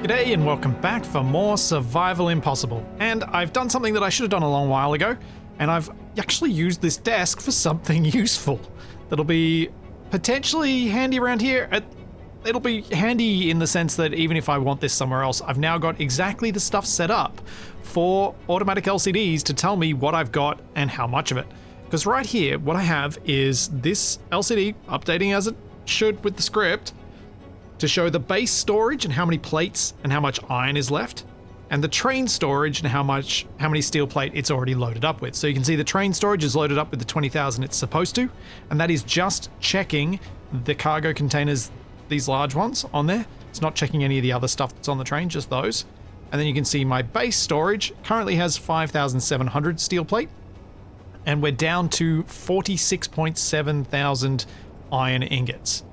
G'day and welcome back for more Survival Impossible. And I've done something that I should have done a long while ago, and I've actually used this desk for something useful that'll be potentially handy around here. It'll be handy in the sense that even if I want this somewhere else, I've now got exactly the stuff set up for automatic LCDs to tell me what I've got and how much of it. Because right here, what I have is this LCD updating as it should with the script to show the base storage and how many plates and how much iron is left, and the train storage and how many steel plate it's already loaded up with. So you can see the train storage is loaded up with the 20,000 it's supposed to, and that is just checking the cargo containers, these large ones on there. It's not checking any of the other stuff that's on the train, just those. And then you can see my base storage currently has 5,700 steel plate, and we're down to 46.7 thousand iron ingots.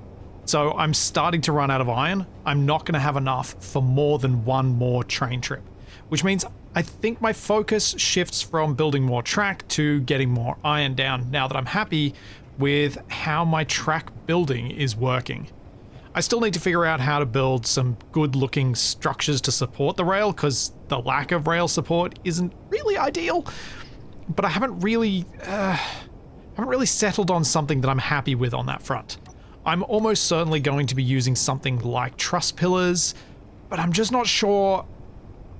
So I'm starting to run out of iron. I'm not going to have enough for more than one more train trip, which means I think my focus shifts from building more track to getting more iron down now that I'm happy with how my track building is working. I still need to figure out how to build some good looking structures to support the rail, because the lack of rail support isn't really ideal, but I haven't really settled on something that I'm happy with on that front. I'm almost certainly going to be using something like truss pillars, but I'm just not sure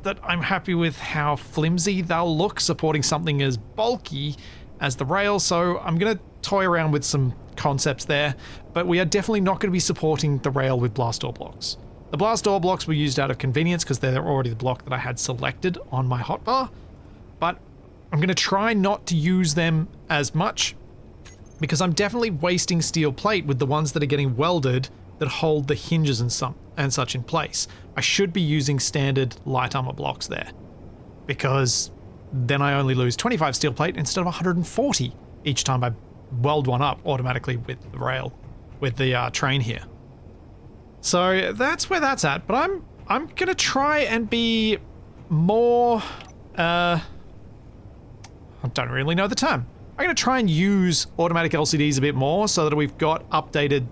that I'm happy with how flimsy they'll look supporting something as bulky as the rail, so I'm going to toy around with some concepts there, but we are definitely not going to be supporting the rail with blast door blocks. The blast door blocks were used out of convenience because they're already the block that I had selected on my hotbar, but I'm going to try not to use them as much, because I'm definitely wasting steel plate with the ones that are getting welded that hold the hinges and such in place. I should be using standard light armor blocks there, because then I only lose 25 steel plate instead of 140 each time I weld one up automatically with the rail, with the train here. So that's where that's at, but I'm gonna try and be more, I don't really know the term. I'm going to try and use automatic LCDs a bit more so that we've got updated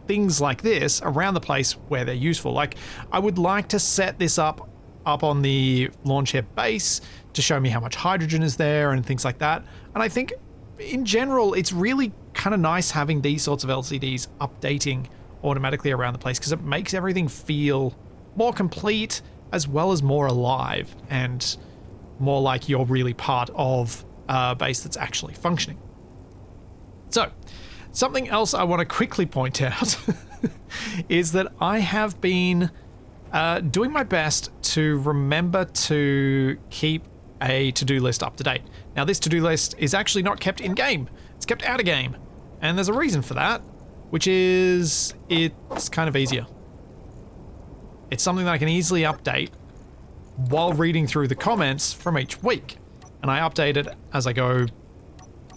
things like this around the place where they're useful. Like, I would like to set this up on the launch head base to show me how much hydrogen is there and things like that. And I think in general, it's really kind of nice having these sorts of LCDs updating automatically around the place, because it makes everything feel more complete as well as more alive and more like you're really part of base that's actually functioning. So, something else I want to quickly point out is that I have been doing my best to remember to keep a to-do list up to date. Now, this to-do list is actually not kept in-game. It's kept out of game. And there's a reason for that, which is it's kind of easier. It's something that I can easily update while reading through the comments from each week. And I update it as I go,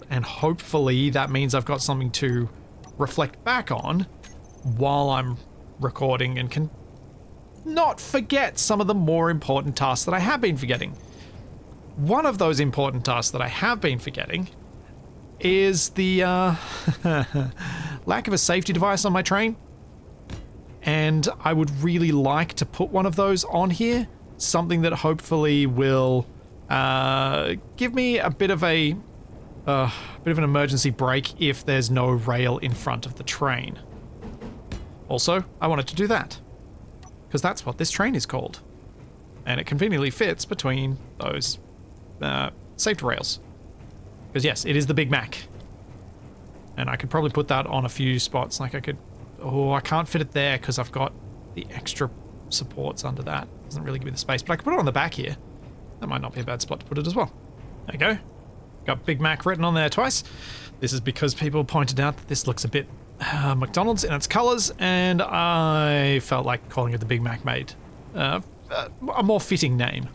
and hopefully that means I've got something to reflect back on while I'm recording and can not forget some of the more important tasks that I have been forgetting. One of those important tasks that I have been forgetting is the lack of a safety device on my train. And I would really like to put one of those on here, something that hopefully will give me a bit of an emergency brake if there's no rail in front of the train. Also, I wanted to do that, because that's what this train is called. And it conveniently fits between those safety rails. Because yes, it is the Big Mac. And I could probably put that on a few spots. Like I can't fit it there because I've got the extra supports under that. Doesn't really give me the space, but I could put it on the back here. That might not be a bad spot to put it as well. There you go. Got Big Mac written on there twice. This is because people pointed out that this looks a bit McDonald's in its colors, and I felt like calling it the Big Mac made a more fitting name.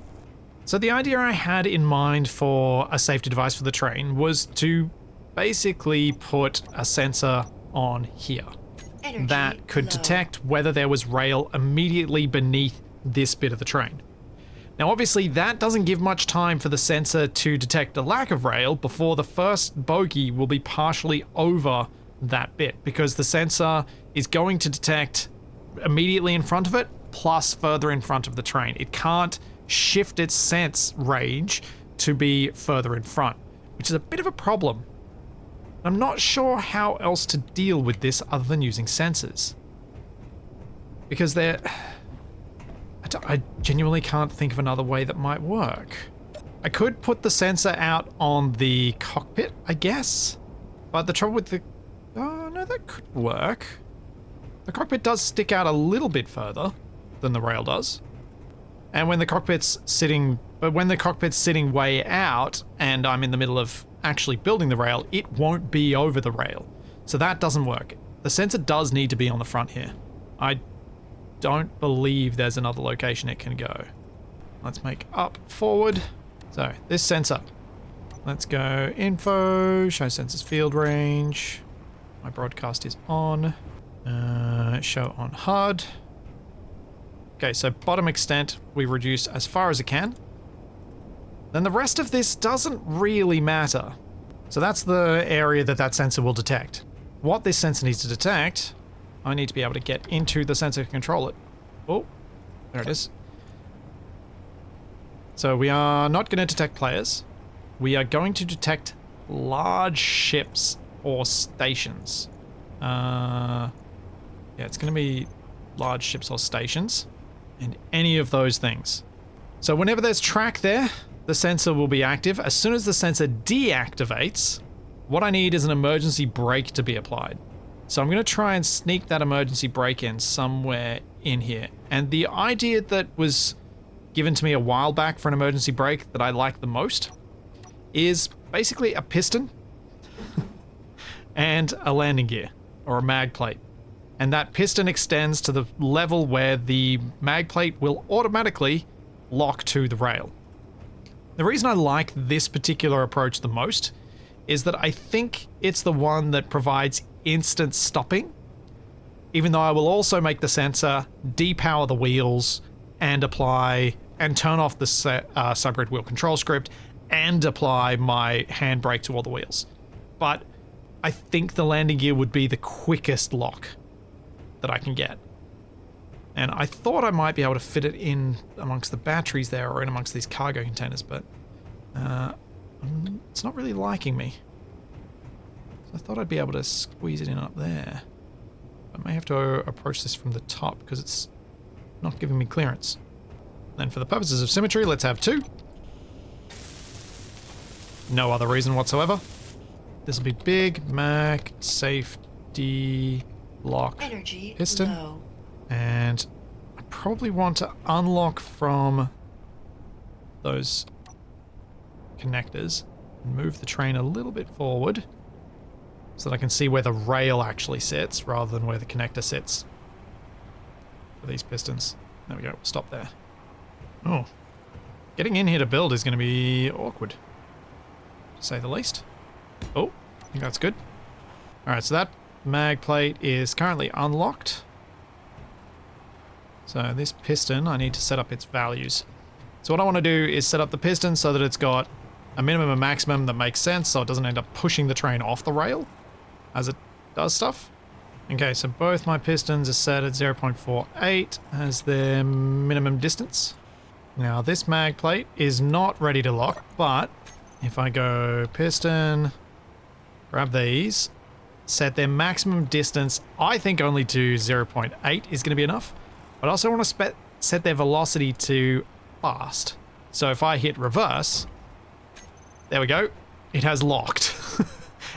So the idea I had in mind for a safety device for the train was to basically put a sensor on here that could detect whether there was rail immediately beneath this bit of the train. Now obviously that doesn't give much time for the sensor to detect a lack of rail before the first bogey will be partially over that bit, because the sensor is going to detect immediately in front of it plus further in front of the train. It can't shift its sense range to be further in front, which is a bit of a problem. I'm not sure how else to deal with this other than using sensors. Because I genuinely can't think of another way that might work. I could put the sensor out on the cockpit, I guess. But the trouble with the... Oh, no, that could work. The cockpit does stick out a little bit further than the rail does. And when the cockpit's sitting... But when the cockpit's sitting way out and I'm in the middle of actually building the rail, it won't be over the rail. So that doesn't work. The sensor does need to be on the front here. I don't believe there's another location it can go. Let's make up forward. So this sensor. Let's go info, show sensors field range. My broadcast is on. Show on HUD. Okay, so bottom extent we reduce as far as it can. Then the rest of this doesn't really matter. So that's the area that sensor will detect. What this sensor needs to detect, I need to be able to get into the sensor to control it. Oh, there it is. So we are not going to detect players. We are going to detect large ships or stations. Yeah, it's going to be large ships or stations and any of those things. So whenever there's track there, the sensor will be active. As soon as the sensor deactivates, what I need is an emergency brake to be applied. So I'm going to try and sneak that emergency brake in somewhere in here. And the idea that was given to me a while back for an emergency brake that I like the most is basically a piston and a landing gear or a mag plate. And that piston extends to the level where the mag plate will automatically lock to the rail. The reason I like this particular approach the most is that I think it's the one that provides instant stopping, even though I will also make the sensor depower the wheels and apply and turn off the subgrid wheel control script and apply my handbrake to all the wheels. But I think the landing gear would be the quickest lock that I can get. And I thought I might be able to fit it in amongst the batteries there or in amongst these cargo containers, but it's not really liking me. So I thought I'd be able to squeeze it in up there. I may have to approach this from the top because it's not giving me clearance. Then for the purposes of symmetry, let's have two. No other reason whatsoever. This will be big, mag, safety, lock, Energy piston. low. And I probably want to unlock from those connectors and move the train a little bit forward so that I can see where the rail actually sits rather than where the connector sits for these pistons. There we go, we'll stop there. Oh, getting in here to build is going to be awkward, to say the least. Oh, I think that's good. Alright, so that mag plate is currently unlocked. So this piston, I need to set up its values. So what I want to do is set up the piston so that it's got a minimum and maximum that makes sense so it doesn't end up pushing the train off the rail as it does stuff. Okay, so both my pistons are set at 0.48 as their minimum distance. Now this mag plate is not ready to lock, but if I go piston, grab these, set their maximum distance, I think only to 0.8 is going to be enough. But I also want to set their velocity to fast. So if I hit reverse, there we go, it has locked.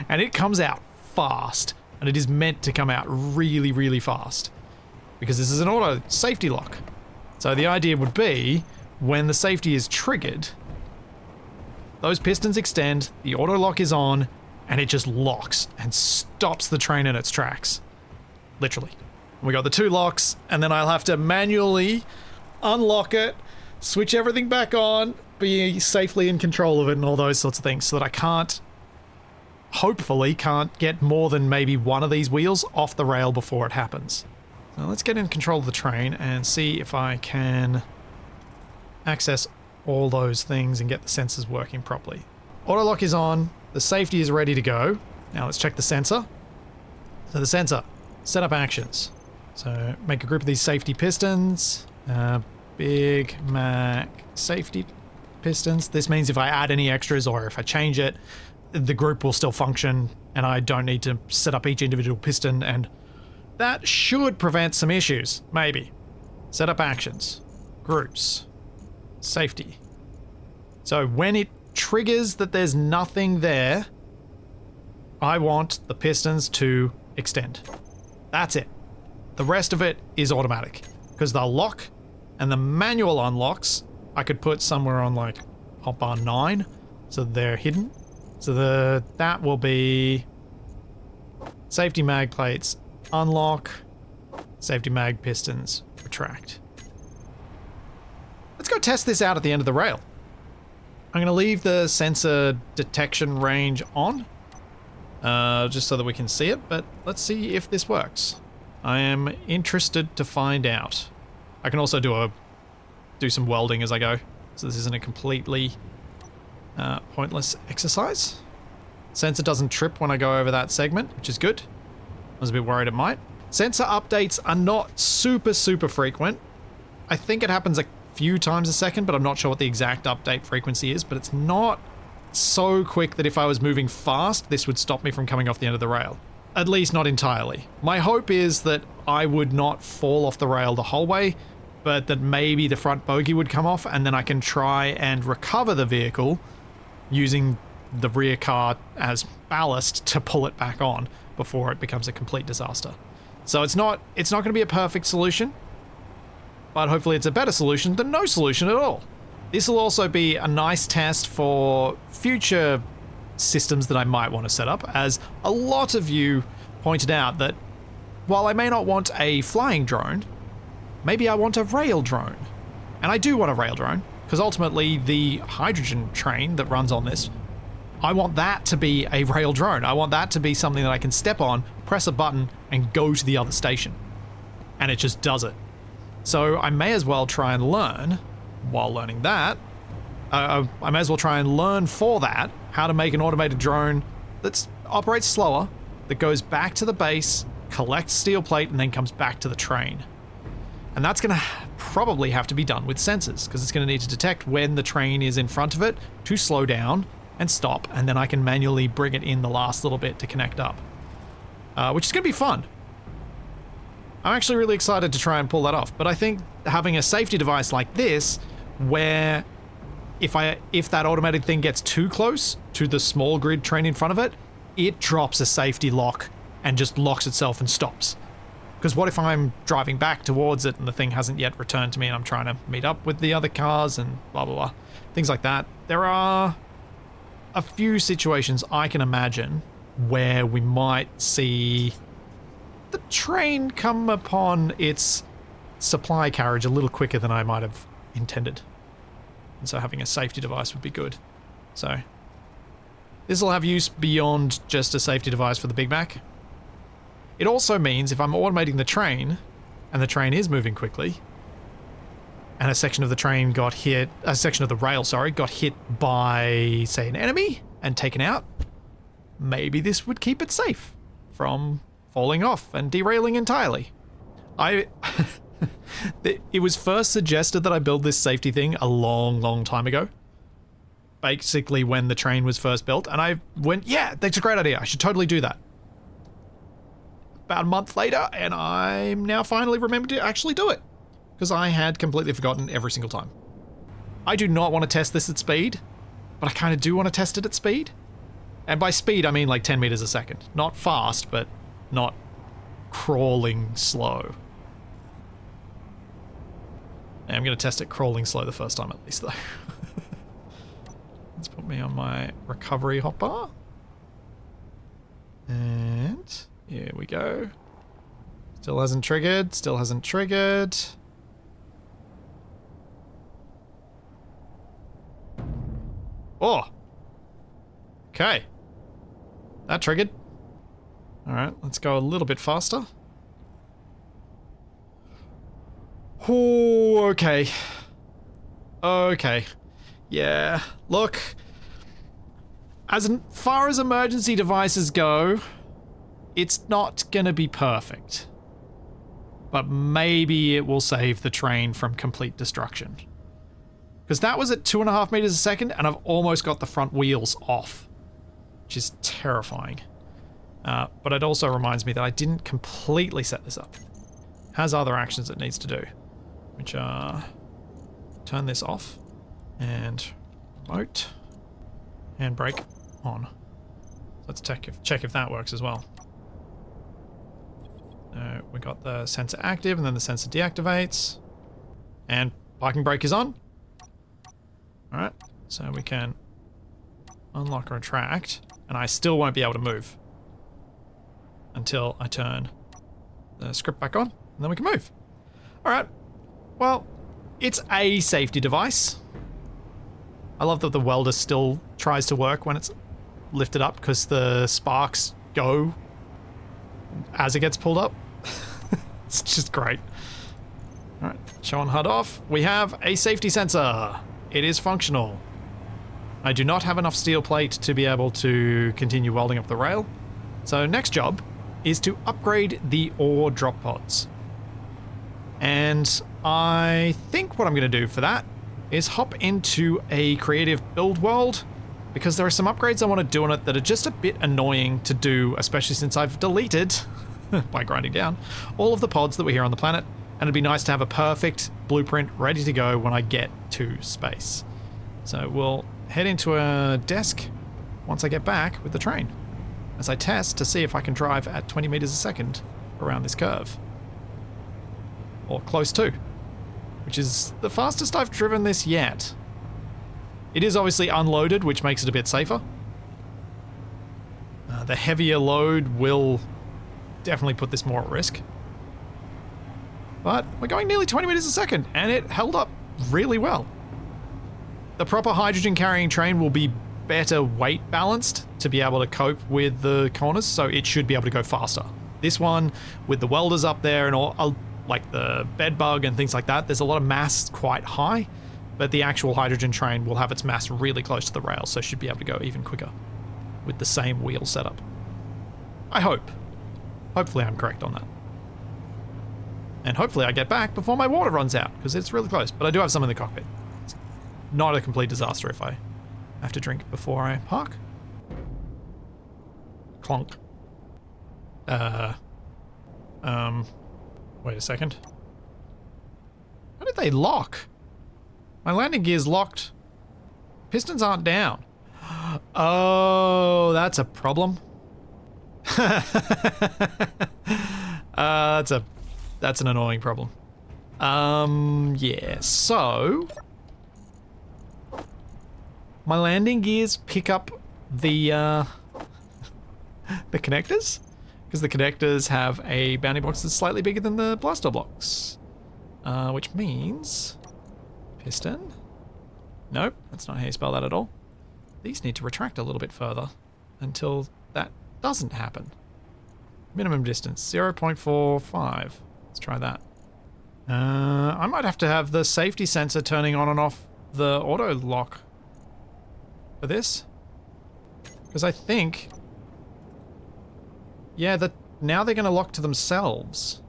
And it comes out fast. And it is meant to come out really, really fast. Because this is an auto safety lock. So the idea would be, when the safety is triggered, those pistons extend, the auto lock is on, and it just locks and stops the train in its tracks. Literally. We got the two locks, and then I'll have to manually unlock it, switch everything back on, be safely in control of it and all those sorts of things so that I can't, hopefully can't get more than maybe one of these wheels off the rail before it happens. So let's get in control of the train and see if I can access all those things and get the sensors working properly. Auto lock is on, the safety is ready to go. Now let's check the sensor. So the sensor, set up actions. So make a group of these safety pistons, Big Mac safety pistons. This means if I add any extras or if I change it, the group will still function and I don't need to set up each individual piston, and that should prevent some issues, maybe. Set up actions, groups, safety. So when it triggers that there's nothing there, I want the pistons to extend. That's it. The rest of it is automatic because they'll lock, and the manual unlocks I could put somewhere on like hotbar 9 so they're hidden. So that will be safety mag plates, unlock, safety mag pistons, retract. Let's go test this out at the end of the rail. I'm going to leave the sensor detection range on, just so that we can see it, but let's see if this works. I am interested to find out. I can also do some welding as I go, so this isn't a completely pointless exercise. Sensor doesn't trip when I go over that segment, which is good. I was a bit worried it might. Sensor updates are not super frequent. I think it happens a few times a second, but I'm not sure what the exact update frequency is, but it's not so quick that if I was moving fast, this would stop me from coming off the end of the rail. At least not entirely. My hope is that I would not fall off the rail the whole way, but that maybe the front bogie would come off and then I can try and recover the vehicle using the rear car as ballast to pull it back on before it becomes a complete disaster. So it's not going to be a perfect solution, but hopefully it's a better solution than no solution at all. This will also be a nice test for future systems that I might want to set up, as a lot of you pointed out that while I may not want a flying drone, maybe I want a rail drone. And I do want a rail drone, because ultimately the hydrogen train that runs on this, I want that to be a rail drone. I want that to be something that I can step on, press a button, and go to the other station. And it just does it. So I may as well try and learn, while learning that, I may as well try and learn for that how to make an automated drone that operates slower, that goes back to the base, collects steel plate, and then comes back to the train. And that's going to probably have to be done with sensors, because it's going to need to detect when the train is in front of it to slow down and stop, and then I can manually bring it in the last little bit to connect up, which is going to be fun. I'm actually really excited to try and pull that off, but I think having a safety device like this, where if that automated thing gets too close to the small grid train in front of it, it drops a safety lock and just locks itself and stops. Because what if I'm driving back towards it and the thing hasn't yet returned to me and I'm trying to meet up with the other cars and blah blah blah, things like that. There are a few situations I can imagine where we might see the train come upon its supply carriage a little quicker than I might have intended. And so having a safety device would be good. So this will have use beyond just a safety device for the Big Mac. It also means if I'm automating the train, and the train is moving quickly, and a section of the train got hit, a section of the rail, sorry, got hit by, say, an enemy and taken out, maybe this would keep it safe from falling off and derailing entirely. It was first suggested that I build this safety thing a long time ago. Basically when the train was first built, and I went, yeah, that's a great idea, I should totally do that. About a month later, and I'm now finally remembered to actually do it, because I had completely forgotten every single time. I do not want to test this at speed, but I kind of do want to test it at speed. And by speed, I mean like 10 meters a second. Not fast, but not crawling slow. I'm going to test it crawling slow the first time at least, though. Let's put me on my recovery hotbar. And here we go. Still hasn't triggered, still hasn't triggered. Oh! Okay. That triggered. Alright, let's go a little bit faster. Oh, okay. Okay. Yeah, look. As far as emergency devices go, it's not gonna be perfect. but maybe it will save the train from complete destruction. Because that was at 2.5 meters a second, and I've almost got the front wheels off, which is terrifying. But it also reminds me that I didn't completely set this up. Has other actions it needs to do, which are turn this off and remote handbrake on. Let's check if that works as well. We got the sensor active and then the sensor deactivates, and parking brake is on. All right, so we can unlock or retract, and I still won't be able to move until I turn the script back on, and then we can move. All right, well, it's a safety device. I love that the welder still tries to work when it's lifted up because the sparks go as it gets pulled up. It's just great. All right, show on HUD off. We have a safety sensor. It is functional. I do not have enough steel plate to be able to continue welding up the rail. So next job is to upgrade the ore drop pods. And I think what I'm going to do for that is hop into a creative build world, because there are some upgrades I want to do on it that are just a bit annoying to do, especially since I've deleted, by grinding down, all of the pods that were here on the planet, and it'd be nice to have a perfect blueprint ready to go when I get to space. So we'll head into a desk once I get back with the train, as I test to see if I can drive at 20 meters a second around this curve. Or close to, which is the fastest I've driven this yet. It is obviously unloaded, which makes it a bit safer. The heavier load will definitely put this more at risk. But we're going nearly 20 meters a second, and it held up really well. The proper hydrogen carrying train will be better weight balanced to be able to cope with the corners, so it should be able to go faster. This one, with the welders up there and all, like the bed bug and things like that, there's a lot of mass quite high, but the actual hydrogen train will have its mass really close to the rail, so it should be able to go even quicker with the same wheel setup. I hope. Hopefully I'm correct on that. And hopefully I get back before my water runs out, because it's really close, but I do have some in the cockpit. It's not a complete disaster if I have to drink before I park. Clonk. Wait a second. How did they lock? My landing gear's locked. Pistons aren't down. Oh, that's a problem. That's an annoying problem. Yeah, so my landing gears pick up the connectors, because the connectors have a bounding box that's slightly bigger than the blaster blocks, which means piston. Nope, that's not how you spell that at all. These need to retract a little bit further until that doesn't happen. Minimum distance 0.45. Let's try that. I might have to have the safety sensor turning on and off the auto lock for this, because I think, yeah, that now they're going to lock to themselves.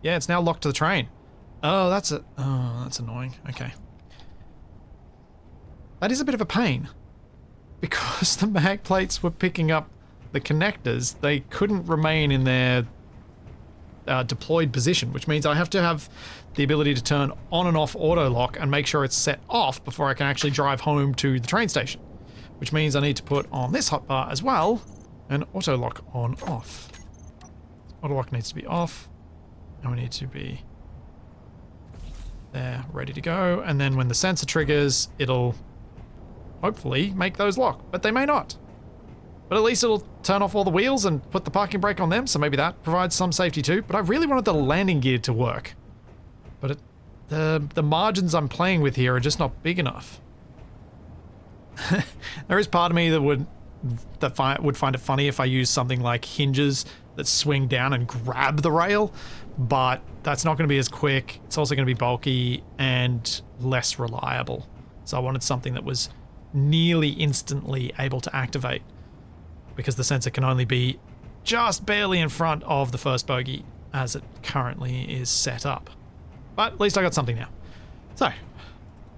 Yeah, it's now locked to the train. Oh, that's annoying. Okay. That is a bit of a pain, because the mag plates were picking up the connectors. They couldn't remain in their deployed position, which means I have to have the ability to turn on and off auto lock and make sure it's set off before I can actually drive home to the train station, which means I need to put on this hotbar as well an auto lock on off. Auto lock needs to be off, and we need to be there, ready to go, and then when the sensor triggers, it'll hopefully make those lock, but they may not. But at least it'll turn off all the wheels and put the parking brake on them, so maybe that provides some safety too. But I really wanted the landing gear to work. But the margins I'm playing with here are just not big enough. There is part of me that would find it funny if I used something like hinges that swing down and grab the rail, but that's not going to be as quick. It's also going to be bulky and less reliable. So I wanted something that was nearly instantly able to activate, because the sensor can only be just barely in front of the first bogey as it currently is set up. But at least I got something now. So,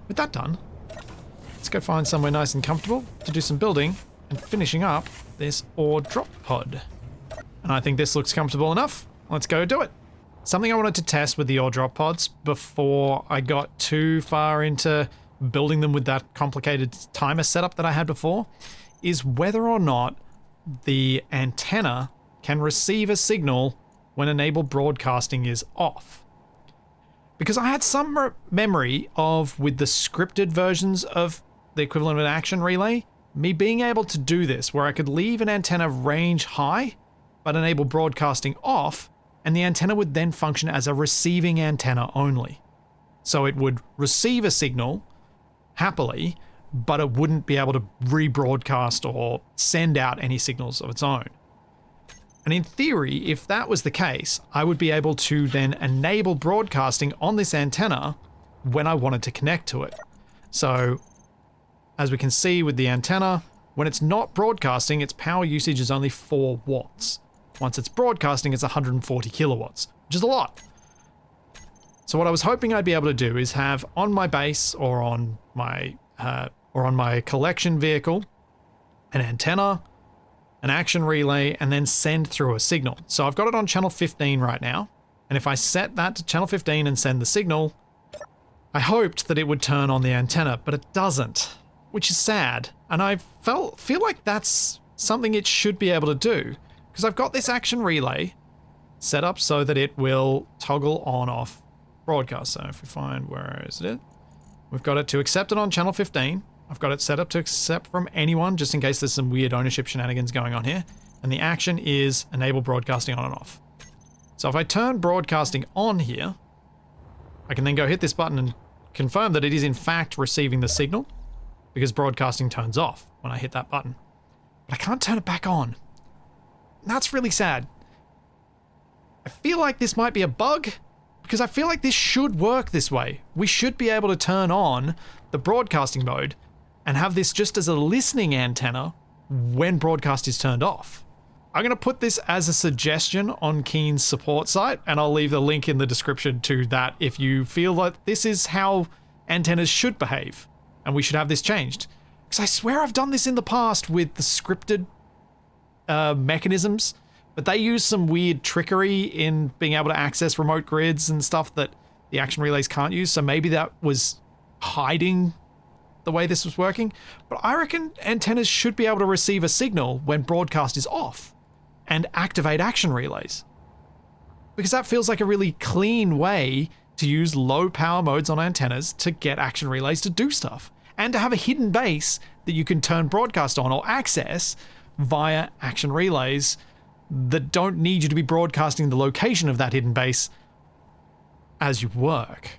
with that done, let's go find somewhere nice and comfortable to do some building and finishing up this ore drop pod. And I think this looks comfortable enough. Let's go do it. Something I wanted to test with the ore drop pods before I got too far into building them with that complicated timer setup that I had before is whether or not the antenna can receive a signal when enable broadcasting is off. Because I had some memory of, with the scripted versions of the equivalent of an action relay, me being able to do this where I could leave an antenna range high but enable broadcasting off, and the antenna would then function as a receiving antenna only. So it would receive a signal happily, but it wouldn't be able to rebroadcast or send out any signals of its own. And in theory, if that was the case, I would be able to then enable broadcasting on this antenna when I wanted to connect to it. So, as we can see with the antenna, when it's not broadcasting, its power usage is only 4 watts. Once it's broadcasting, it's 140 kilowatts, which is a lot. So what I was hoping I'd be able to do is have on my base or on my collection vehicle an antenna, an action relay, and then send through a signal. So I've got it on channel 15 right now, and if I set that to channel 15 and send the signal, I hoped that it would turn on the antenna, but it doesn't, which is sad. And I feel like that's something it should be able to do, because I've got this action relay set up so that it will toggle on-off broadcast. So if we find, where is it? We've got it to accept it on channel 15. I've got it set up to accept from anyone, just in case there's some weird ownership shenanigans going on here. And the action is enable broadcasting on and off. So if I turn broadcasting on here, I can then go hit this button and confirm that it is in fact receiving the signal, because broadcasting turns off when I hit that button. But I can't turn it back on. And that's really sad. I feel like this might be a bug, because I feel like this should work this way. We should be able to turn on the broadcasting mode and have this just as a listening antenna when broadcast is turned off. I'm going to put this as a suggestion on Keen's support site, and I'll leave the link in the description to that if you feel like this is how antennas should behave and we should have this changed. Because I swear I've done this in the past with the scripted mechanisms, but they use some weird trickery in being able to access remote grids and stuff that the action relays can't use, so maybe that was hiding the way this was working. But I reckon antennas should be able to receive a signal when broadcast is off and activate action relays, because that feels like a really clean way to use low power modes on antennas to get action relays to do stuff, and to have a hidden base that you can turn broadcast on or access via action relays that don't need you to be broadcasting the location of that hidden base as you work.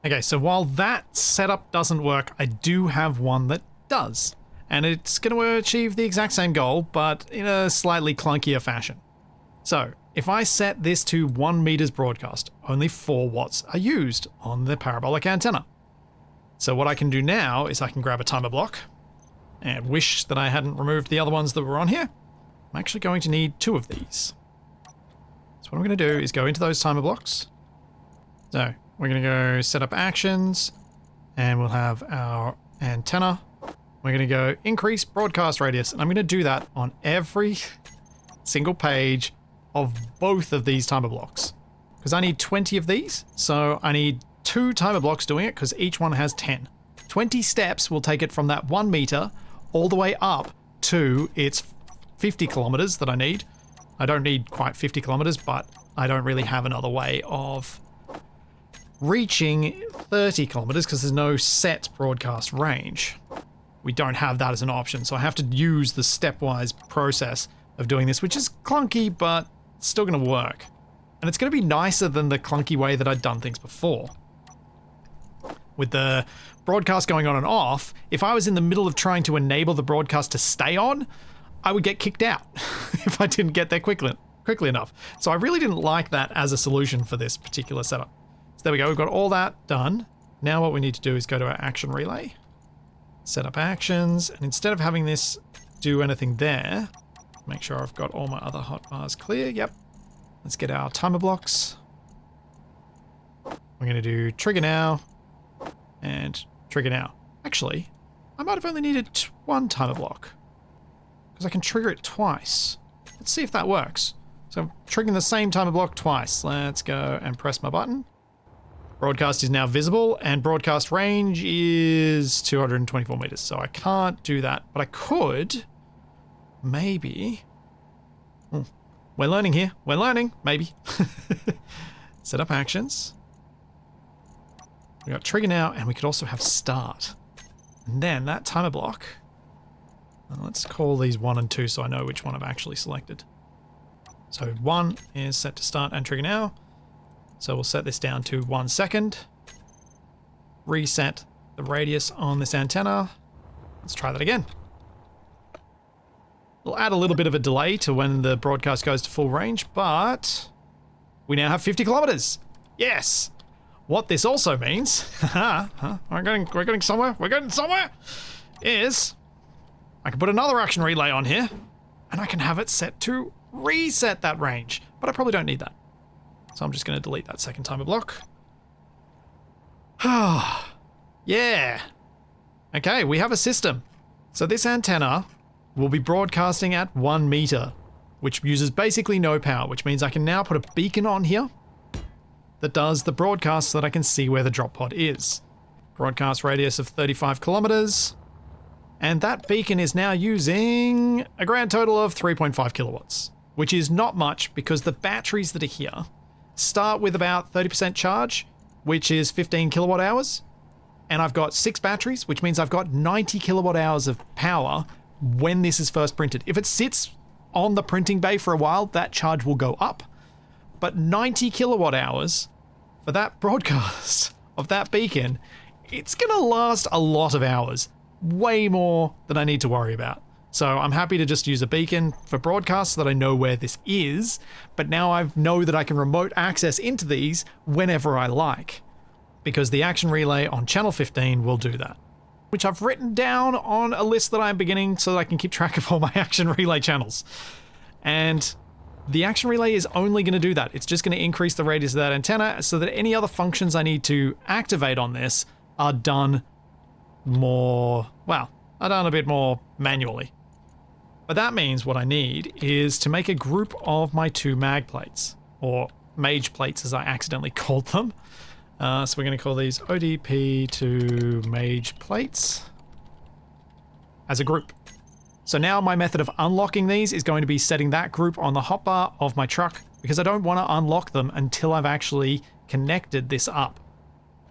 Okay, so while that setup doesn't work, I do have one that does. And it's going to achieve the exact same goal, but in a slightly clunkier fashion. So, if I set this to 1 meters broadcast, only 4 watts are used on the parabolic antenna. So what I can do now is I can grab a timer block and wish that I hadn't removed the other ones that were on here. I'm actually going to need 2 of these. So what I'm going to do is go into those timer blocks. So we're going to go set up actions, and we'll have our antenna. We're going to go increase broadcast radius, and I'm going to do that on every single page of both of these timer blocks, because I need 20 of these. So I need 2 timer blocks doing it, because each one has 10. 20 steps will take it from that 1 meter all the way up to its 50 kilometers that I need. I don't need quite 50 kilometers, but I don't really have another way of reaching 30 kilometers because there's no set broadcast range. We don't have that as an option, so I have to use the stepwise process of doing this, which is clunky, but it's still going to work. And it's going to be nicer than the clunky way that I'd done things before. With the broadcast going on and off, if I was in the middle of trying to enable the broadcast to stay on, I would get kicked out if I didn't get there quickly enough. So I really didn't like that as a solution for this particular setup. So there we go, we've got all that done. Now what we need to do is go to our action relay, set up actions, and instead of having this do anything there, Make sure I've got all my other hotbars clear. Yep. Let's get our timer blocks. We're going to do trigger now and trigger now. Actually, I might have only needed one timer block because I can trigger it twice. Let's see if that works. So I'm triggering the same timer block twice. Let's go and press my button. Broadcast is now visible and broadcast range is 224 meters. So I can't do that, but I could maybe. We're learning here. We're learning, maybe. Set up actions. We got trigger now, and we could also have start. And then that timer block. Let's call these 1 and 2 so I know which one I've actually selected. So 1 is set to start and trigger now. So we'll set this down to 1 second. Reset the radius on this antenna. Let's try that again. We'll add a little bit of a delay to when the broadcast goes to full range, but we now have 50 kilometers. Yes. What this also means, we're getting somewhere, is I can put another action relay on here and I can have it set to reset that range, but I probably don't need that. So I'm just going to delete that second timer block. Yeah. Okay, we have a system. So this antenna will be broadcasting at 1 meter, which uses basically no power, which means I can now put a beacon on here that does the broadcast so that I can see where the drop pod is. Broadcast radius of 35 kilometers. And that beacon is now using a grand total of 3.5 kilowatts, which is not much because the batteries that are here start with about 30% charge, which is 15 kilowatt hours. And I've got 6 batteries, which means I've got 90 kilowatt hours of power when this is first printed. If it sits on the printing bay for a while, that charge will go up. But 90 kilowatt hours for that broadcast of that beacon, it's going to last a lot of hours. Way more than I need to worry about. So I'm happy to just use a beacon for broadcast so that I know where this is. But now I know that I can remote access into these whenever I like. Because the action relay on channel 15 will do that. Which I've written down on a list that I'm beginning so that I can keep track of all my action relay channels. And the action relay is only going to do that. It's just going to increase the radius of that antenna so that any other functions I need to activate on this are done more, well, are done a bit more manually. But that means what I need is to make a group of my 2 mag plates, or mage plates as I accidentally called them. So we're going to call these ODP2 mage plates as a group. So now my method of unlocking these is going to be setting that group on the hotbar of my truck because I don't want to unlock them until I've actually connected this up.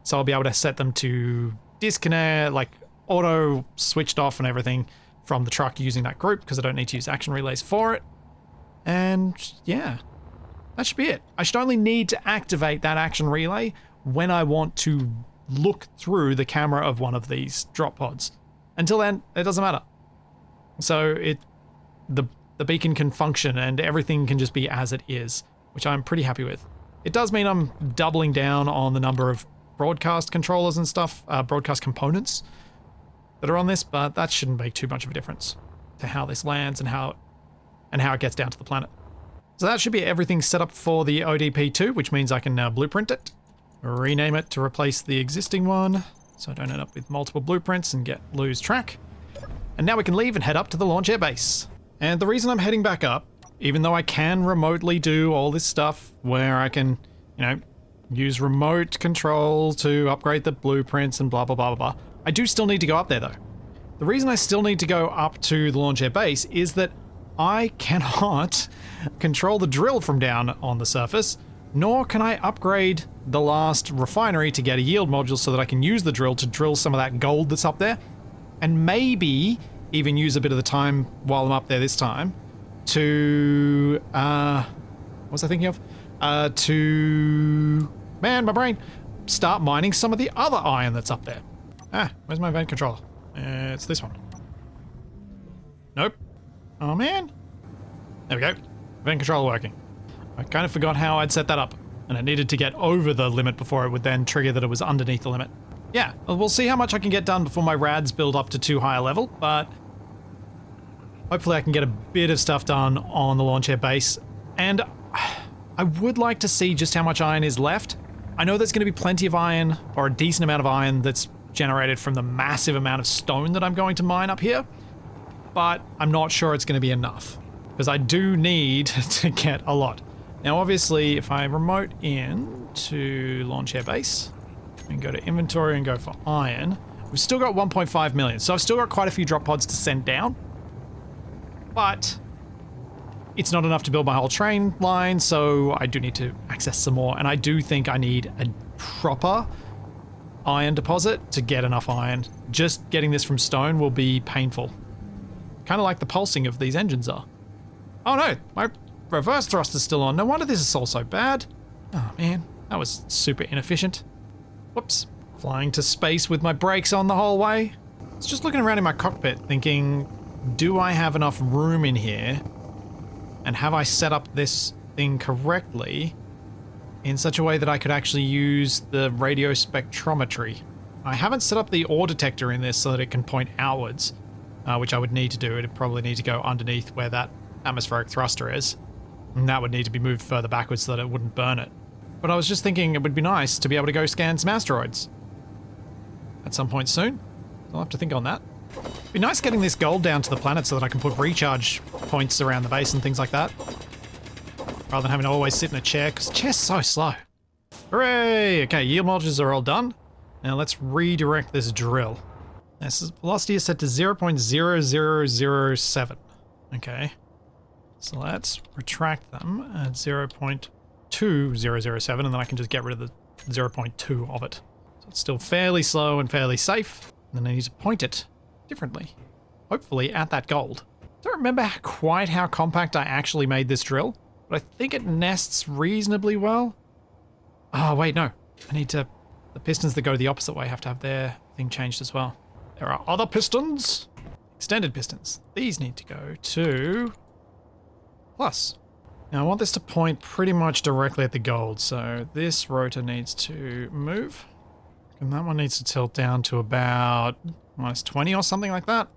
So I'll be able to set them to disconnect, like auto switched off and everything from the truck using that group because I don't need to use action relays for it. And yeah, that should be it. I should only need to activate that action relay when I want to look through the camera of one of these drop pods. Until then, it doesn't matter. So the beacon can function and everything can just be as it is, which I'm pretty happy with. It does mean I'm doubling down on the number of broadcast controllers and stuff, broadcast components that are on this, but that shouldn't make too much of a difference to how this lands and how it gets down to the planet. So that should be everything set up for the ODP2, which means I can now blueprint it, rename it to replace the existing one, so I don't end up with multiple blueprints and lose track. And now we can leave and head up to the launch air base. And the reason I'm heading back up, even though I can remotely do all this stuff where I can, use remote control to upgrade the blueprints and blah, blah, blah, blah, blah, I do still need to go up there though. The reason I still need to go up to the launch air base is that I cannot control the drill from down on the surface, nor can I upgrade the last refinery to get a yield module so that I can use the drill to drill some of that gold that's up there. And maybe even use a bit of the time while I'm up there this time to, what was I thinking of? Man, my brain, start mining some of the other iron that's up there. Where's my vent controller? It's this one. Nope. Oh man. There we go. Vent controller working. I kind of forgot how I'd set that up, and I needed to get over the limit before it would then trigger that it was underneath the limit. Yeah, we'll see how much I can get done before my rads build up to too high a level, but Hopefully I can get a bit of stuff done on the launch air base. And I would like to see just how much iron is left. I know there's going to be plenty of iron, or a decent amount of iron that's generated from the massive amount of stone that I'm going to mine up here. But I'm not sure it's going to be enough. Because I do need to get a lot. Now obviously if I remote in to launch air base and go to inventory and go for iron, we've still got 1.5 million. So I've still got quite a few drop pods to send down. But it's not enough to build my whole train line, so I do need to access some more. And I do think I need a proper iron deposit to get enough iron. Just getting this from stone will be painful. Kind of like the pulsing of these engines are. Oh no, my reverse thrust is still on. No wonder this is all so bad. Oh man, that was super inefficient. Whoops. Flying to space with my brakes on the whole way. I was just looking around in my cockpit thinking, do I have enough room in here? And have I set up this thing correctly in such a way that I could actually use the radio spectrometry? I haven't set up the ore detector in this so that it can point outwards, which I would need to do. It'd probably need to go underneath where that atmospheric thruster is. And that would need to be moved further backwards so that it wouldn't burn it. But I was just thinking it would be nice to be able to go scan some asteroids at some point soon. I'll have to think on that. It'd be nice getting this gold down to the planet so that I can put recharge points around the base and things like that. Rather than having to always sit in a chair, because the chair's so slow. Hooray! Okay, yield modules are all done. Now let's redirect this drill. This velocity is set to 0.0007. Okay. So let's retract them at 0.2007, and then I can just get rid of the 0.2 of it. So it's still fairly slow and fairly safe. And then I need to point it differently. Hopefully at that gold. Don't remember quite how compact I actually made this drill, but I think it nests reasonably well. Oh, wait, no. I need to... The pistons that go the opposite way have to have their thing changed as well. There are other pistons. Extended pistons. These need to go to... plus. Now I want this to point pretty much directly at the gold, so this rotor needs to move. And that one needs to tilt down to about -20 or something like that.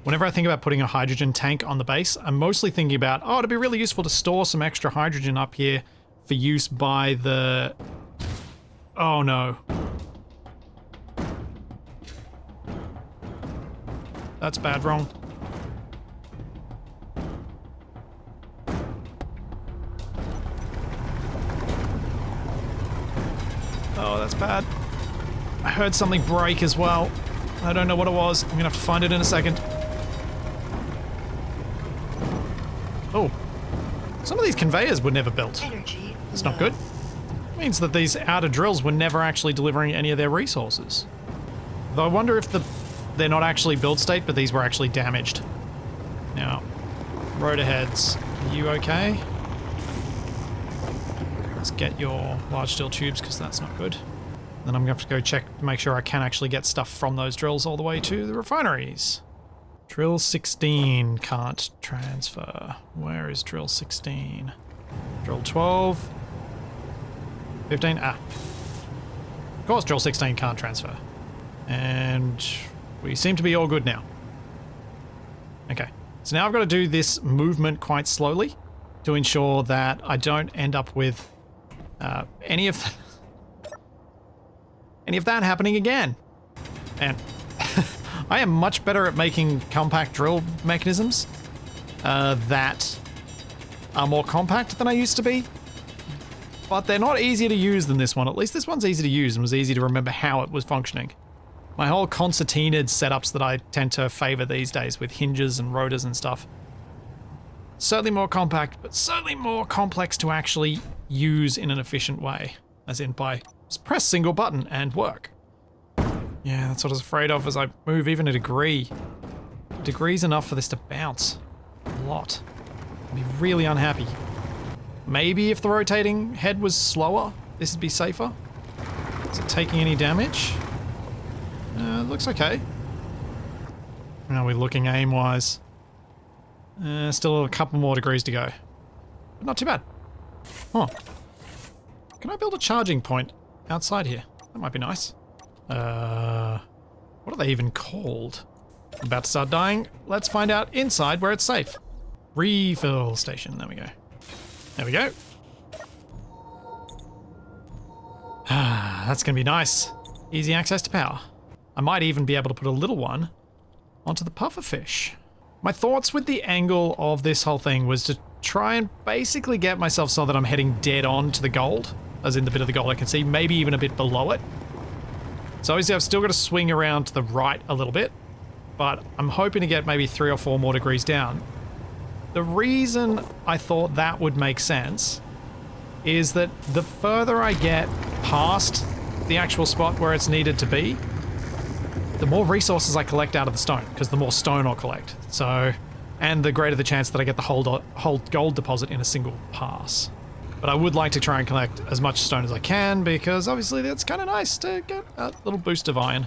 Whenever I think about putting a hydrogen tank on the base, I'm mostly thinking about, oh, it'd be really useful to store some extra hydrogen up here for use by the... Oh no. That's bad, wrong. Oh, that's bad. I heard something break as well. I don't know what it was. I'm gonna have to find it in a second. Oh. Some of these conveyors were never built. That's not good. It means that these outer drills were never actually delivering any of their resources. Though I wonder if they're not actually build state, but these were actually damaged. Now, rotor heads, are you okay? Let's get your large steel tubes, because that's not good. Then I'm going to have to go check to make sure I can actually get stuff from those drills all the way to the refineries. Drill 16 can't transfer. Where is drill 16? Drill 12. 15, Of course drill 16 can't transfer. And we seem to be all good now. Okay, so now I've got to do this movement quite slowly to ensure that I don't end up with any of that happening again. And I am much better at making compact drill mechanisms that are more compact than I used to be. But they're not easier to use than this one. At least this one's easy to use and was easy to remember how it was functioning. My whole concertinaed setups that I tend to favor these days with hinges and rotors and stuff. Certainly more compact, but certainly more complex to actually use in an efficient way. As in by just press single button and work. Yeah, that's what I was afraid of as I move even a degree. A degree's enough for this to bounce. A lot. I'd be really unhappy. Maybe if the rotating head was slower, this would be safer. Is it taking any damage? It looks okay. How are we looking aim-wise? Still a couple more degrees to go. But not too bad. Huh. Can I build a charging point outside here? That might be nice. What are they even called? I'm about to start dying. Let's find out inside where it's safe. Refill station. There we go. There we go. That's going to be nice. Easy access to power. I might even be able to put a little one onto the pufferfish. My thoughts with the angle of this whole thing was to try and basically get myself so that I'm heading dead on to the gold, as in the bit of the gold I can see, maybe even a bit below it. So obviously I've still got to swing around to the right a little bit, but I'm hoping to get maybe 3 or 4 more degrees down. The reason I thought that would make sense is that the further I get past the actual spot where it's needed to be, the more resources I collect out of the stone, because the more stone I'll collect. So, and the greater the chance that I get the whole gold deposit in a single pass. But I would like to try and collect as much stone as I can, because obviously that's kind of nice to get a little boost of iron.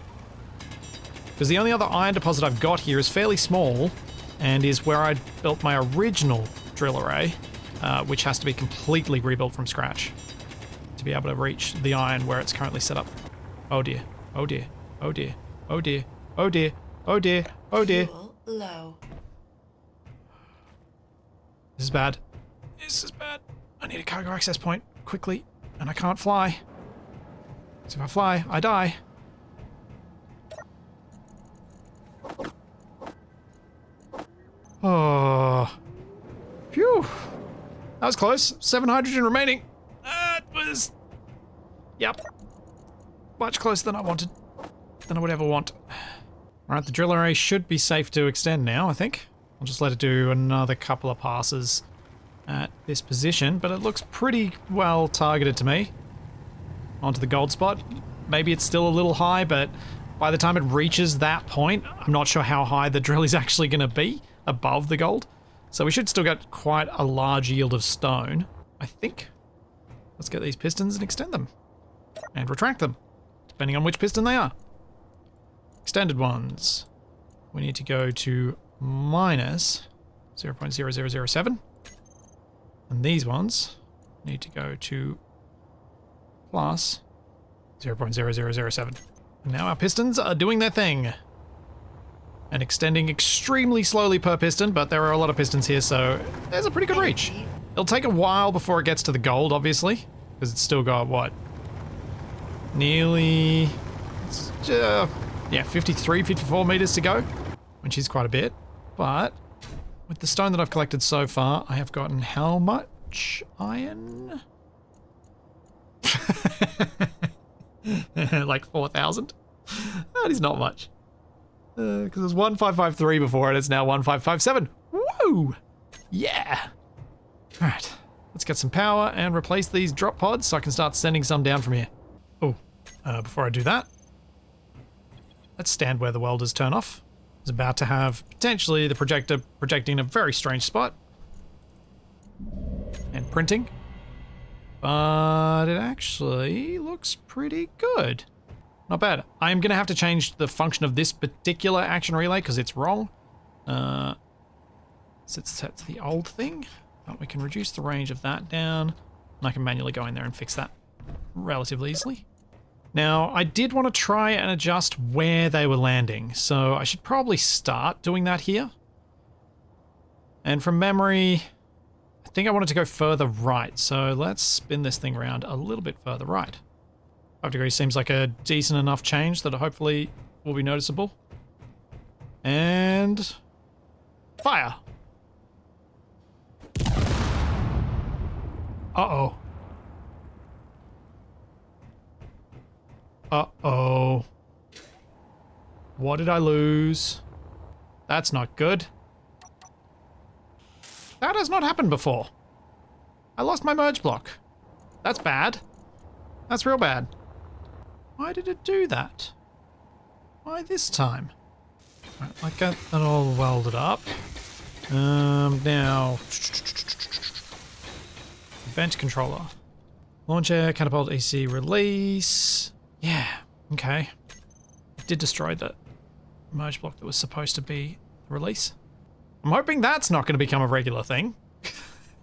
Because the only other iron deposit I've got here is fairly small, and is where I built my original drill array, which has to be completely rebuilt from scratch to be able to reach the iron where it's currently set up. Oh dear, oh dear, oh dear, oh dear, oh dear, oh dear, oh dear. Fuel low. This is bad. This is bad. I need a cargo access point quickly, and I can't fly. So if I fly, I die. Oh. Phew. That was close. 7 hydrogen remaining. That was... Yep. Much closer than I wanted. Than I would ever want. Alright, the drill array should be safe to extend now, I think. I'll just let it do another couple of passes at this position, but it looks pretty well targeted to me. Onto the gold spot. Maybe it's still a little high, but by the time it reaches that point, I'm not sure how high the drill is actually going to be above the gold. So we should still get quite a large yield of stone, I think. Let's get these pistons and extend them. And retract them, depending on which piston they are. Extended ones. We need to go to minus 0.0007. And these ones need to go to plus 0.0007. And now our pistons are doing their thing. And extending extremely slowly per piston, but there are a lot of pistons here, so there's a pretty good reach. It'll take a while before it gets to the gold, obviously, because it's still got, what? Nearly... yeah, 53, 54 meters to go, which is quite a bit. But with the stone that I've collected so far, I have gotten how much iron? Like 4,000? That is not much. Because it was 1553 before and it's now 1557. Woo! Yeah! Alright, let's get some power and replace these drop pods so I can start sending some down from here. Oh, before I do that, let's stand where the welders turn off. It's about to have potentially the projector projecting a very strange spot. And printing. But it actually looks pretty good. Not bad. I'm going to have to change the function of this particular action relay because it's wrong. So it's set to the old thing. But we can reduce the range of that down. And I can manually go in there and fix that relatively easily. Now, I did want to try and adjust where they were landing. So I should probably start doing that here. And from memory, I think I wanted to go further right. So let's spin this thing around a little bit further right. 5 degrees seems like a decent enough change that hopefully will be noticeable. And fire. Uh-oh. Uh-oh. What did I lose? That's not good. That has not happened before. I lost my merge block. That's bad. That's real bad. Why did it do that? Why this time? Right, I got that all welded up. Now... Vent controller. Launcher, catapult, AC, release. Yeah, okay. It did destroy the merge block that was supposed to be the release. I'm hoping that's not going to become a regular thing.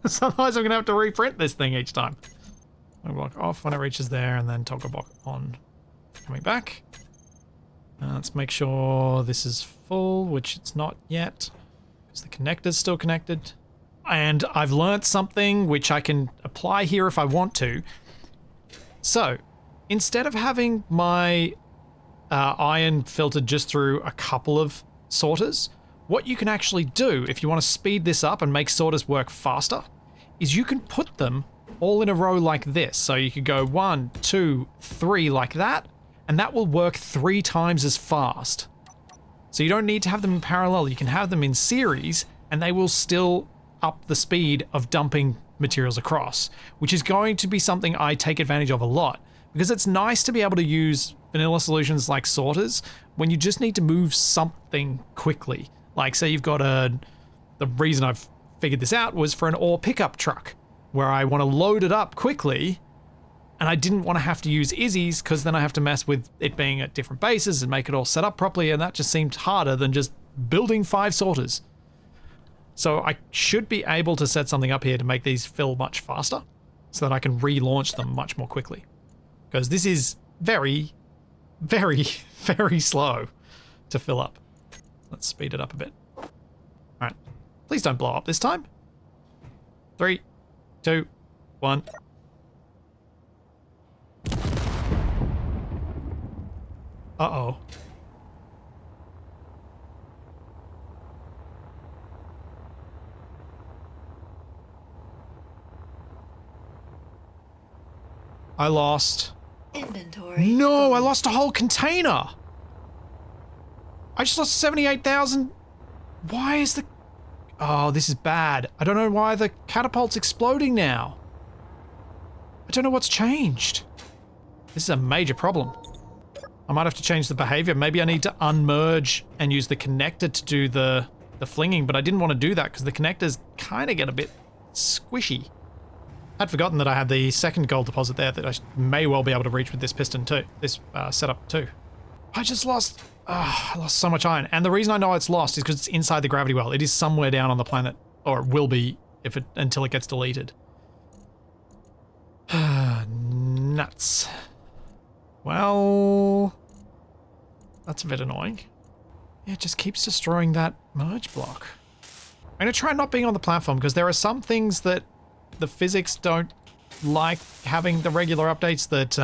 Otherwise I'm going to have to reprint this thing each time. Toggle block off when it reaches there, and then toggle block on coming back. Let's make sure this is full, which it's not yet, because the connector's still connected. And I've learnt something which I can apply here if I want to. So, instead of having my iron filtered just through a couple of sorters, what you can actually do if you want to speed this up and make sorters work faster is you can put them all in a row like this. So you could go 1, 2, 3 like that, and that will work 3 times as fast. So you don't need to have them in parallel. You can have them in series and they will still up the speed of dumping materials across, which is going to be something I take advantage of a lot, because it's nice to be able to use vanilla solutions like sorters when you just need to move something quickly. Like say you've got the reason I've figured this out was for an ore pickup truck, where I want to load it up quickly, and I didn't want to have to use Izzy's because then I have to mess with it being at different bases and make it all set up properly, and that just seemed harder than just building 5 sorters. So I should be able to set something up here to make these fill much faster so that I can relaunch them much more quickly. Because this is very, very, very slow to fill up. Let's speed it up a bit. Alright. Please don't blow up this time. 3, 2, 1. Uh-oh. I lost... Inventory. No, I lost a whole container! I just lost 78,000... Why is the... Oh, this is bad. I don't know why the catapult's exploding now. I don't know what's changed. This is a major problem. I might have to change the behavior. Maybe I need to unmerge and use the connector to do the flinging, but I didn't want to do that because the connectors kind of get a bit squishy. I'd forgotten that I had the second gold deposit there that I may well be able to reach with this piston too, this setup too. I just lost, I lost so much iron. And the reason I know it's lost is because it's inside the gravity well. It is somewhere down on the planet, or it will be if it until it gets deleted. Nuts. Well, that's a bit annoying. Yeah, it just keeps destroying that merge block. I'm gonna try not being on the platform because there are some things that the physics don't like having the regular updates that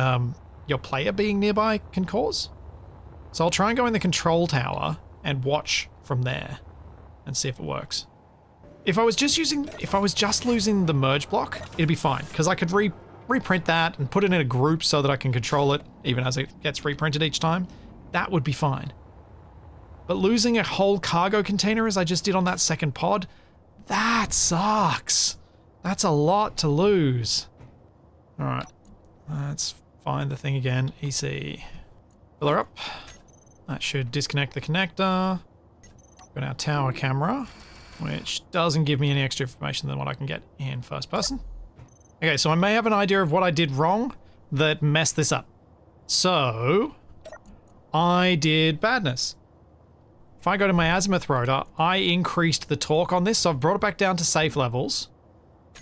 your player being nearby can cause. So I'll try and go in the control tower and watch from there and see if it works. If I was just losing the merge block, it'd be fine because I could reprint that and put it in a group so that I can control it even as it gets reprinted each time. That would be fine. But losing a whole cargo container as I just did on that second pod, that sucks. That's a lot to lose. All right, let's find the thing again. EC. Fill her up. That should disconnect the connector. Got our tower camera, which doesn't give me any extra information than what I can get in first person. Okay, so I may have an idea of what I did wrong that messed this up. So, I did badness. If I go to my azimuth rotor, I increased the torque on this, so I've brought it back down to safe levels.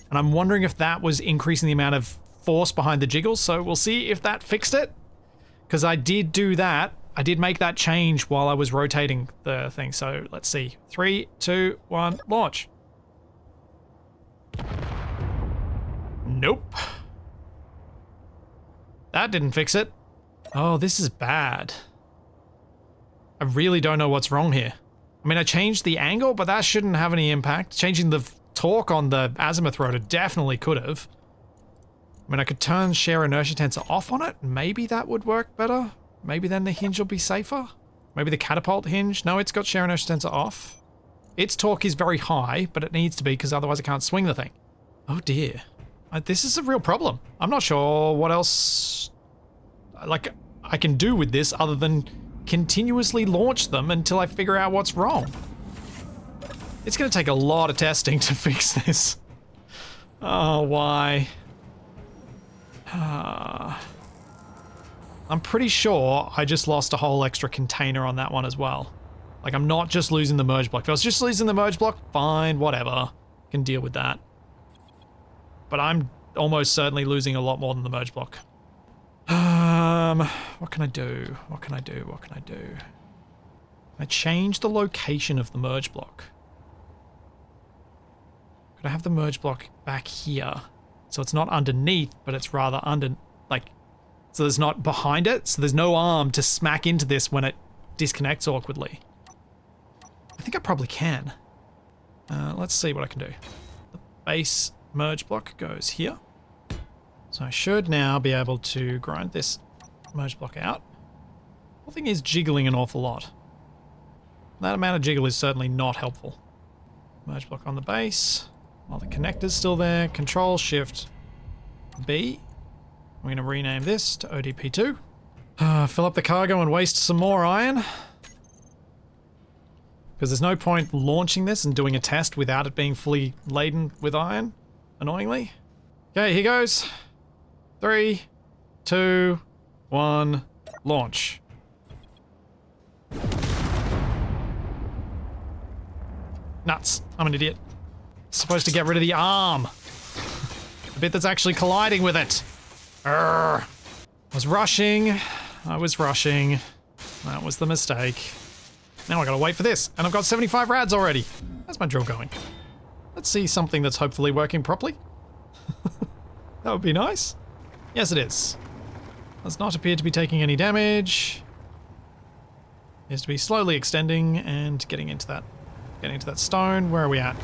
And I'm wondering if that was increasing the amount of force behind the jiggles, so we'll see if that fixed it. Because I did do that. I did make that change while I was rotating the thing, so let's see. 3, 2, 1, launch. Nope. That didn't fix it. Oh, this is bad. I really don't know what's wrong here. I mean, I changed the angle, but that shouldn't have any impact. Changing the torque on the azimuth rotor definitely could have. I mean, I could turn share inertia tensor off on it. Maybe that would work better. Maybe then the hinge will be safer. Maybe the catapult hinge. No, it's got share inertia tensor off. Its torque is very high, but it needs to be because otherwise I can't swing the thing. Oh dear. This is a real problem. I'm not sure what else like I can do with this other than continuously launch them until I figure out what's wrong. It's going to take a lot of testing to fix this. Oh, why? I'm pretty sure I just lost a whole extra container on that one as well. Like, I'm not just losing the merge block. If I was just losing the merge block, fine, whatever. Can deal with that. But I'm almost certainly losing a lot more than the merge block. What can I do? What can I do? What can I do? I change the location of the merge block. Could I have the merge block back here? So it's not underneath, but it's rather under, like, so there's not behind it, so there's no arm to smack into this when it disconnects awkwardly. I think I probably can. Let's see what I can do. The base merge block goes here. So I should now be able to grind this merge block out. The whole thing is jiggling an awful lot. That amount of jiggle is certainly not helpful. Merge block on the base. While the connector's still there. Control Shift B. We're going to rename this to ODP2. Fill up the cargo and waste some more iron. Because there's no point launching this and doing a test without it being fully laden with iron, annoyingly. Okay, here goes. 3, 2, 1, launch. Nuts. I'm an idiot. Supposed to get rid of the arm. The bit that's actually colliding with it. Urgh. I was rushing. That was the mistake. Now I gotta wait for this, and I've got 75 rads already. How's my drill going? Let's see something that's hopefully working properly. That would be nice. Yes, it is. Does not appear to be taking any damage. Appears to be slowly extending and getting into that stone. Where are we at?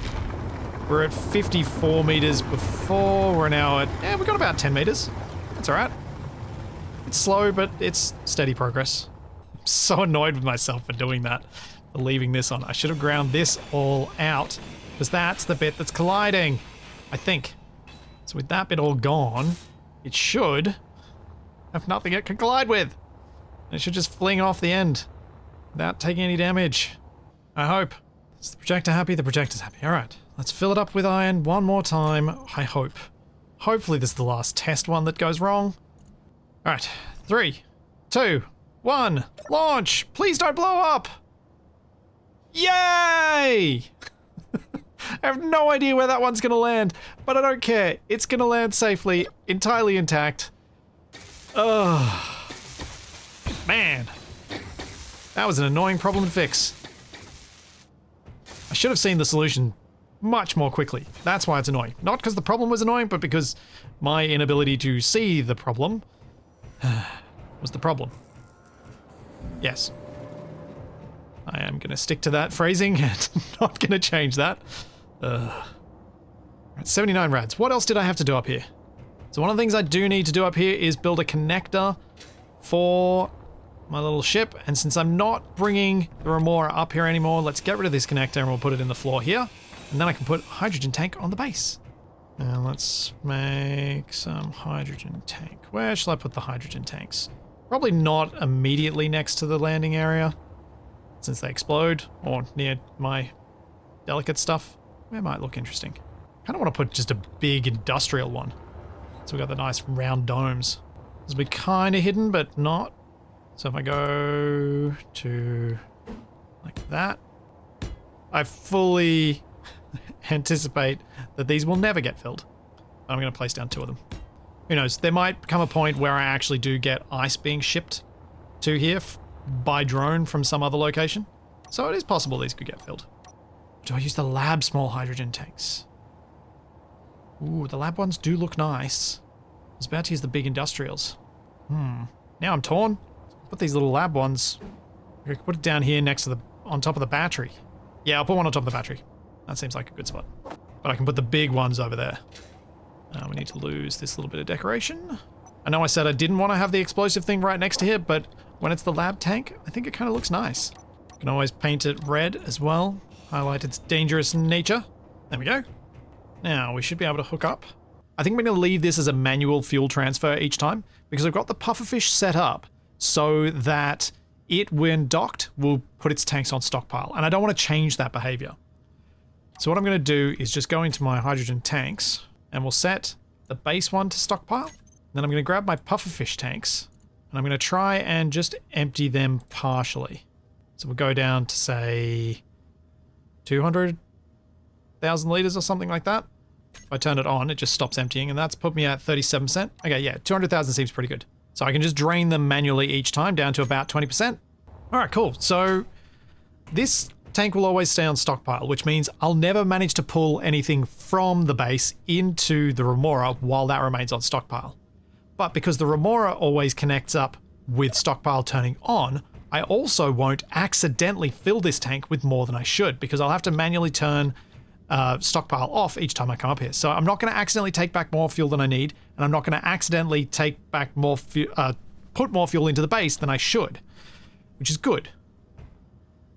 We're at 54 meters before. We're now at, yeah, we've got about 10 meters. That's all right. It's slow, but it's steady progress. I'm so annoyed with myself for doing that, for leaving this on. I should have ground this all out, because that's the bit that's colliding, I think. So with that bit all gone, it should have nothing it can collide with. It should just fling off the end without taking any damage. I hope. Is the projector happy? The projector's happy. All right, let's fill it up with iron one more time. I hope. Hopefully this is the last test one that goes wrong. All right, 3, 2, 1, launch! Please don't blow up! Yay! I have no idea where that one's gonna land, but I don't care. It's gonna land safely, entirely intact. Ugh. Man. That was an annoying problem to fix. I should have seen the solution much more quickly. That's why it's annoying. Not because the problem was annoying, but because my inability to see the problem was the problem. Yes. I am going to stick to that phrasing and not going to change that. Right, 79 rads. What else did I have to do up here? So one of the things I do need to do up here is build a connector for my little ship. And since I'm not bringing the Remora up here anymore, let's get rid of this connector and we'll put it in the floor here. And then I can put a hydrogen tank on the base. And let's make some hydrogen tank. Where shall I put the hydrogen tanks? Probably not immediately next to the landing area, since they explode, or near my delicate stuff. It might look interesting. Kind of want to put just a big industrial one. So we've got the nice round domes. This will be kind of hidden, but not. So if I go to like that, I fully anticipate that these will never get filled. I'm going to place down 2 of them. Who knows? There might come a point where I actually do get ice being shipped to here by drone from some other location. So it is possible these could get filled. Do I use the lab small hydrogen tanks? Ooh, the lab ones do look nice. I was about to use the big industrials. Now I'm torn. Put these little lab ones. I could put it down here next to the, on top of the battery. Yeah, I'll put one on top of the battery. That seems like a good spot. But I can put the big ones over there. We need to lose this little bit of decoration. I know I said I didn't want to have the explosive thing right next to here, but when it's the lab tank, I think it kind of looks nice. You can always paint it red as well. Highlight its dangerous nature. There we go. Now we should be able to hook up. I think I'm going to leave this as a manual fuel transfer each time because I've got the pufferfish set up so that it, when docked, will put its tanks on stockpile. And I don't want to change that behavior. So what I'm going to do is just go into my hydrogen tanks and we'll set the base one to stockpile. Then I'm going to grab my pufferfish tanks and I'm going to try and just empty them partially. So we'll go down to say 200,000 liters or something like that. If I turn it on, it just stops emptying and that's put me at 37%. Okay, yeah, 200,000 seems pretty good. So I can just drain them manually each time down to about 20%. All right, cool. So this tank will always stay on stockpile, which means I'll never manage to pull anything from the base into the Remora while that remains on stockpile. But because the Remora always connects up with stockpile turning on, I also won't accidentally fill this tank with more than I should, because I'll have to manually turn stockpile off each time I come up here. So I'm not going to accidentally take back more fuel than I need, and I'm not going to accidentally take back more put more fuel into the base than I should, which is good.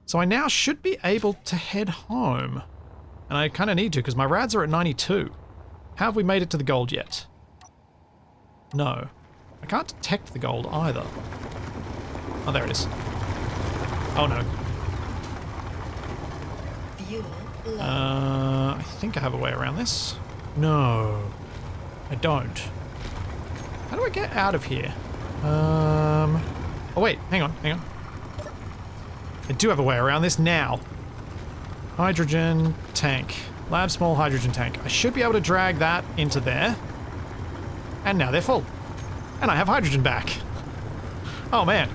So I now should be able to head home. And I kind of need to, because my rads are at 92. How have we made it to the gold yet? No. I can't detect the gold either. Oh, there it is. Oh, no. I think I have a way around this. No. I don't. How do I get out of here? Oh, wait. Hang on. I do have a way around this now. Hydrogen tank. Lab small hydrogen tank. I should be able to drag that into there. And now they're full. And I have hydrogen back. Oh man.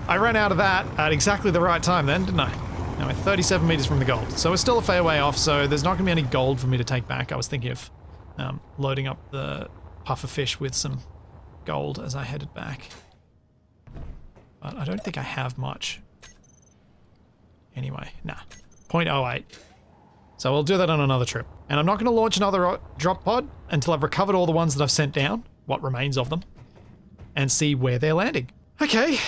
I ran out of that at exactly the right time then, didn't I? Now we're 37 meters from the gold. So we're still a fair way off, so there's not going to be any gold for me to take back. I was thinking of loading up the puffer fish with some gold as I headed back. But I don't think I have much. Anyway, nah. 0.08. So we'll do that on another trip. And I'm not going to launch another drop pod until I've recovered all the ones that I've sent down, what remains of them, and see where they're landing. Okay.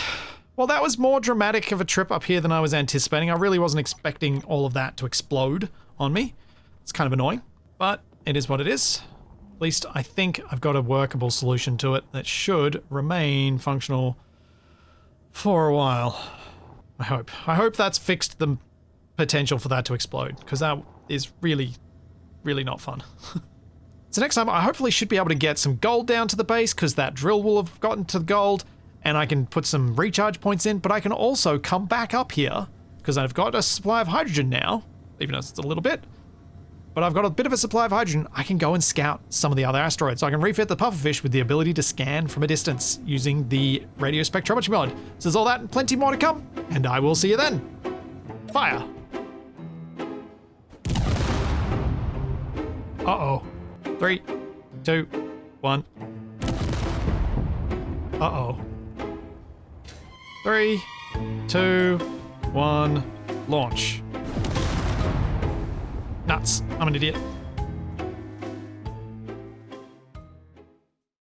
Well, that was more dramatic of a trip up here than I was anticipating. I really wasn't expecting all of that to explode on me. It's kind of annoying, but it is what it is. At least I think I've got a workable solution to it that should remain functional for a while. I hope. I hope that's fixed the potential for that to explode, because that is really, really not fun. So next time I hopefully should be able to get some gold down to the base, because that drill will have gotten to the gold, and I can put some recharge points in, but I can also come back up here, because I've got a supply of hydrogen now, even though it's a little bit. But I've got a bit of a supply of hydrogen. I can go and scout some of the other asteroids. So I can refit the pufferfish with the ability to scan from a distance using the radio spectrometry mod. So there's all that and plenty more to come, and I will see you then. Fire. Uh-oh. 3, 2, 1. Uh-oh. 3, 2, 1, launch. Nuts. I'm an idiot.